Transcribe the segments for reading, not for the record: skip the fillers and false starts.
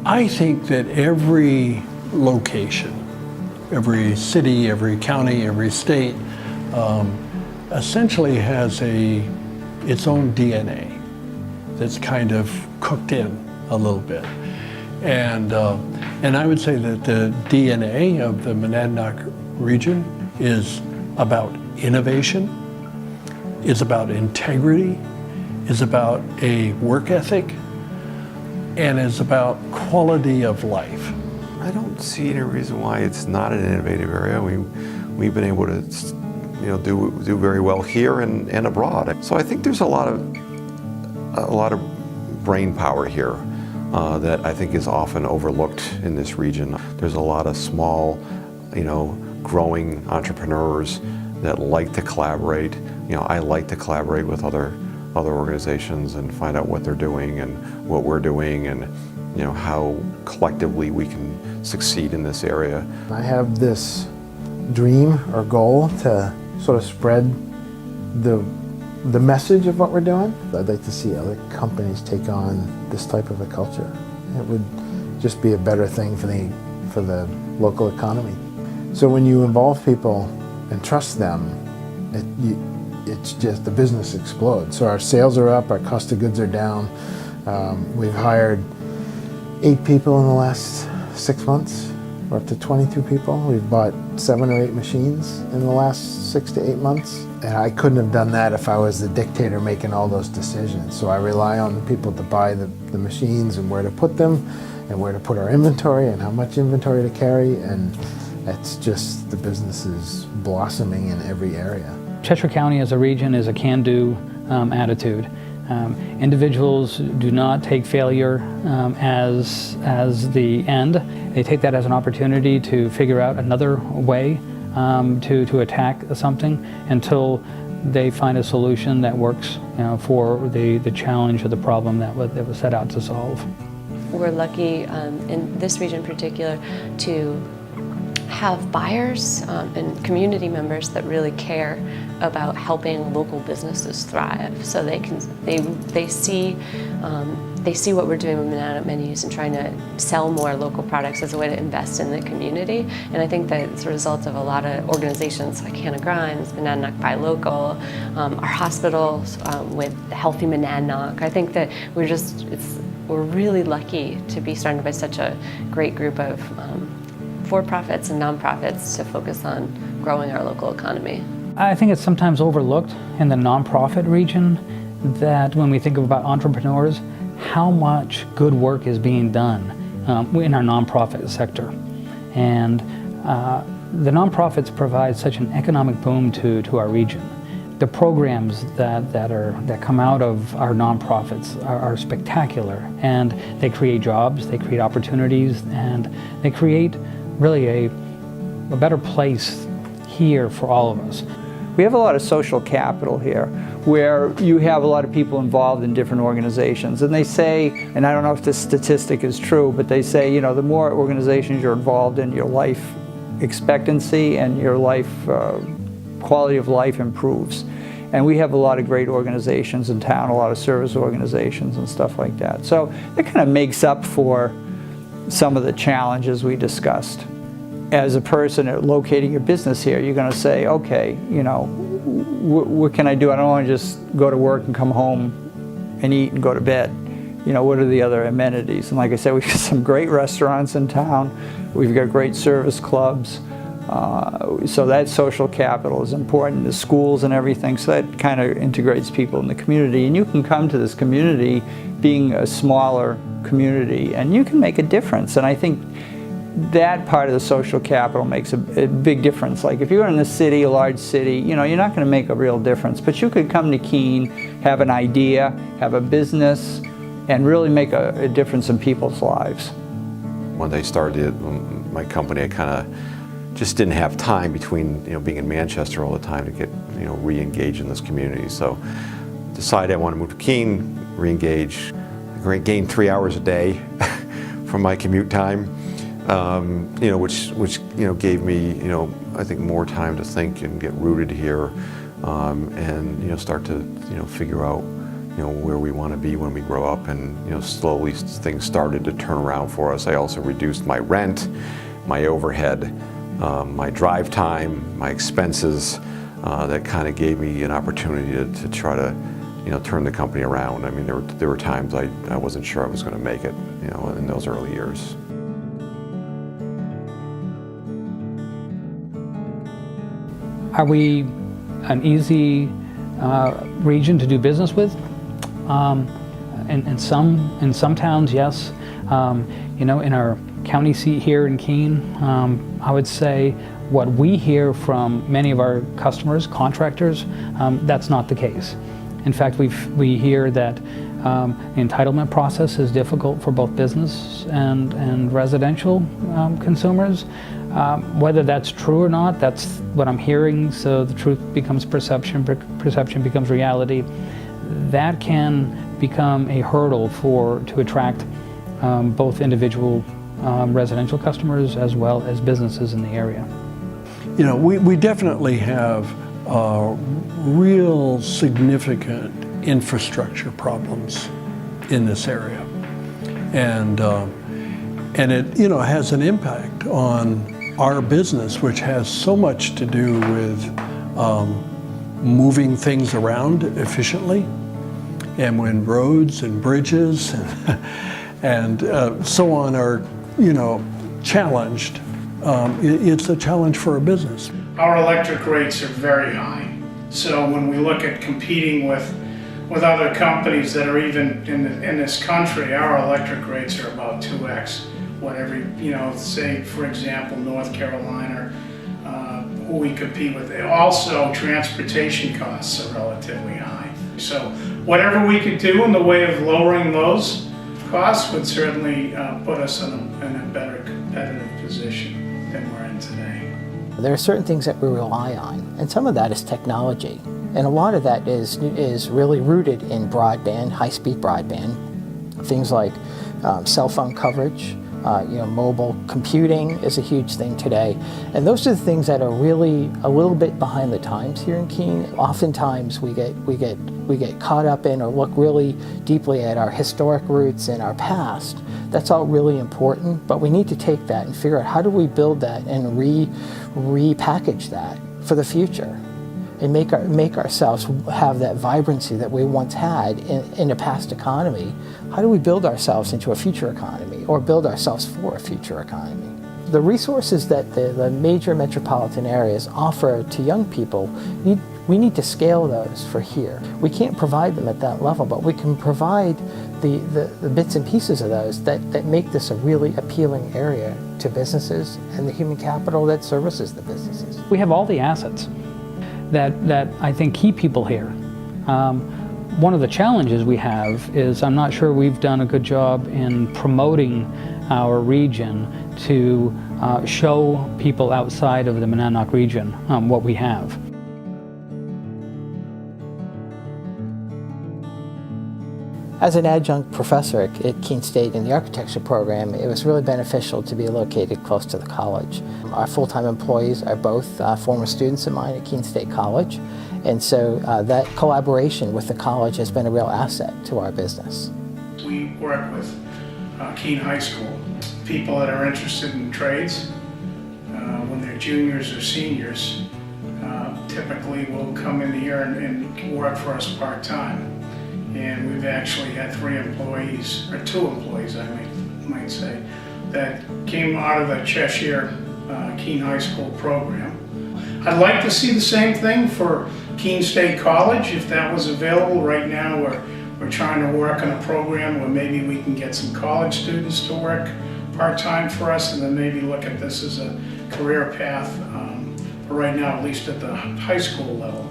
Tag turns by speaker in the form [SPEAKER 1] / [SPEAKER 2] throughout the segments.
[SPEAKER 1] I think that every location, every city, every county, every state essentially has its own DNA that's kind of cooked in a little bit. And I would say that the DNA of the Monadnock region is about innovation, is about integrity, is about a work ethic, and is about quality of life.
[SPEAKER 2] I don't see any reason why it's not an innovative area. We've been able to, do very well here and abroad. So I think there's a lot of brain power here that I think is often overlooked in this region. There's a lot of small, growing entrepreneurs that like to collaborate. I like to collaborate with other organizations and find out what they're doing and what we're doing, and how collectively we can succeed in this area.
[SPEAKER 3] I have this dream or goal to sort of spread the message of what we're doing. I'd like to see other companies take on this type of a culture. It would just be a better thing for the local economy. So when you involve people and trust them, it's just the business explodes. So our sales are up, our cost of goods are down. We've hired 8 people in the last 6 months. We're up to 22 people. We've bought 7 or 8 machines in the last 6 to 8 months. And I couldn't have done that if I was the dictator making all those decisions. So I rely on the people to buy the machines and where to put them and where to put our inventory and how much inventory to carry. And it's just, the business is blossoming in every area.
[SPEAKER 4] Cheshire County as a region is a can-do attitude. Individuals do not take failure as the end. They take that as an opportunity to figure out another way to attack something until they find a solution that works for the challenge or the problem that was set out to solve.
[SPEAKER 5] We're lucky in this region in particular to have buyers and community members that really care about helping local businesses thrive. So they see what we're doing with Monadnock Menus and trying to sell more local products as a way to invest in the community. And I think that it's a result of a lot of organizations like Hannah Grimes, Monadnock Buy Local, our hospitals with Healthy Monadnock. I think that we're really lucky to be surrounded by such a great group of for-profits and nonprofits to focus on growing our local economy.
[SPEAKER 4] I think it's sometimes overlooked in the nonprofit region that when we think about entrepreneurs, how much good work is being done in our nonprofit sector. And the nonprofits provide such an economic boom to our region. The programs that come out of our nonprofits are spectacular, and they create jobs, they create opportunities, and they create really a better place here for all of us.
[SPEAKER 6] We have a lot of social capital here where you have a lot of people involved in different organizations, and they say, and I don't know if this statistic is true, but they say, the more organizations you're involved in, your life expectancy and your life quality of life improves. And we have a lot of great organizations in town, a lot of service organizations and stuff like that. So it kind of makes up for some of the challenges we discussed. As a person locating your business here, you're going to say, okay, what can I do? I don't want to just go to work and come home and eat and go to bed. What are the other amenities? And like I said, we've got some great restaurants in town. We've got great service clubs. So that social capital is important, the schools and everything, so that kind of integrates people in the community. And you can come to this community being a smaller community, and you can make a difference. And I think that part of the social capital makes a big difference. Like if you're in a city, a large city, you're not going to make a real difference. But you could come to Keene, have an idea, have a business, and really make a difference in people's lives.
[SPEAKER 2] When I started my company, I kind of just didn't have time between being in Manchester all the time to get re-engaged in this community. So decided I want to move to Keene, re-engage, gain 3 hours a day from my commute time, which gave me I think more time to think and get rooted here, and start to figure out where we want to be when we grow up, and slowly things started to turn around for us. I also reduced my rent, my overhead, my drive time, my expenses. That kind of gave me an opportunity to try to turn the company around. I mean, there were times I wasn't sure I was going to make it, in those early years.
[SPEAKER 4] Are we an easy region to do business with? In some towns, yes. In our county seat here in Keene, I would say what we hear from many of our customers, contractors, that's not the case. In fact, we hear that the entitlement process is difficult for both business and residential consumers. Whether that's true or not, that's what I'm hearing. So the truth becomes perception, perception becomes reality. That can become a hurdle to attract both individual residential customers as well as businesses in the area.
[SPEAKER 1] We definitely have real significant infrastructure problems in this area, and it has an impact on our business, which has so much to do with moving things around efficiently, and when roads and bridges and so on are challenged, it's a challenge for a business.
[SPEAKER 7] Our electric rates are very high. So when we look at competing with other companies that are even in this country, our electric rates are about 2x what say for example, North Carolina, who we compete with. Also, transportation costs are relatively high. So whatever we could do in the way of lowering those costs would certainly put us in a better competitive position than we're in today.
[SPEAKER 8] There are certain things that we rely on, and some of that is technology. And a lot of that is really rooted in broadband, high-speed broadband. Things like cell phone coverage, mobile computing is a huge thing today. And those are the things that are really a little bit behind the times here in Keene. Oftentimes we get caught up in or look really deeply at our historic roots and our past. That's all really important, but we need to take that and figure out how do we build that and repackage that for the future and make ourselves have that vibrancy that we once had in a past economy. How do we build ourselves into a future economy or build ourselves for a future economy? The resources that the major metropolitan areas offer to young people, we need to scale those for here. We can't provide them at that level, but we can provide the bits and pieces of those that make this a really appealing area to businesses and the human capital that services the businesses.
[SPEAKER 4] We have all the assets that I think keep people here. One of the challenges we have is I'm not sure we've done a good job in promoting our region to show people outside of the Monadnock region what we have.
[SPEAKER 8] As an adjunct professor at Keene State in the architecture program, it was really beneficial to be located close to the college. Our full-time employees are both former students of mine at Keene State College, and so that collaboration with the college has been a real asset to our business.
[SPEAKER 7] We work with Keene High School, people that are interested in trades. When they're juniors or seniors, typically will come in here and work for us part-time. And we've actually had 2 employees, I might say, that came out of the Cheshire Keene High School program. I'd like to see the same thing for Keene State College, if that was available. Right now we're trying to work on a program where maybe we can get some college students to work part-time for us, and then maybe look at this as a career path. But right now, at least at the high school level,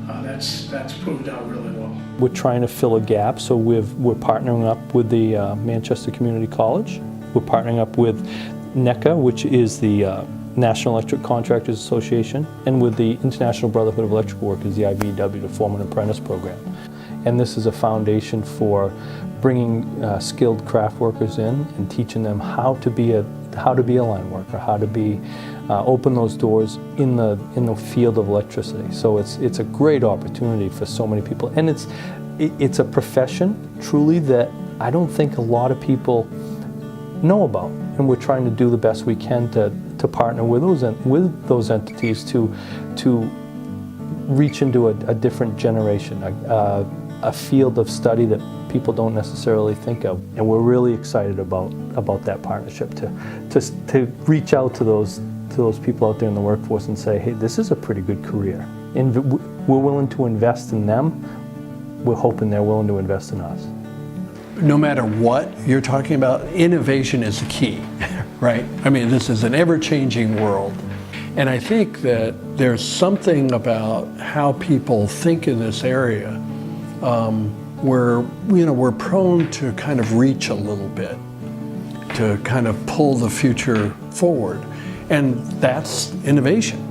[SPEAKER 7] that's proved out really well.
[SPEAKER 9] We're trying to fill a gap, so we're partnering up with the Manchester Community College. We're partnering up with NECA, which is the National Electric Contractors Association, and with the International Brotherhood of Electrical Workers, the IBEW, to form an apprentice program. And this is a foundation for bringing skilled craft workers in and teaching them how to be a line worker, how to open those doors in the field of electricity. So it's a great opportunity for so many people, and it's a profession, truly, that I don't think a lot of people know about. And we're trying to do the best we can to partner with those entities to reach into a different generation, a field of study that people don't necessarily think of. And we're really excited about that partnership to reach out to those people out there in the workforce and say, hey, this is a pretty good career. And we're willing to invest in them. We're hoping they're willing to invest in us.
[SPEAKER 1] No matter what you're talking about, innovation is the key, right? I mean, this is an ever-changing world. And I think that there's something about how people think in this area where, we're prone to kind of reach a little bit, to kind of pull the future forward. And that's innovation.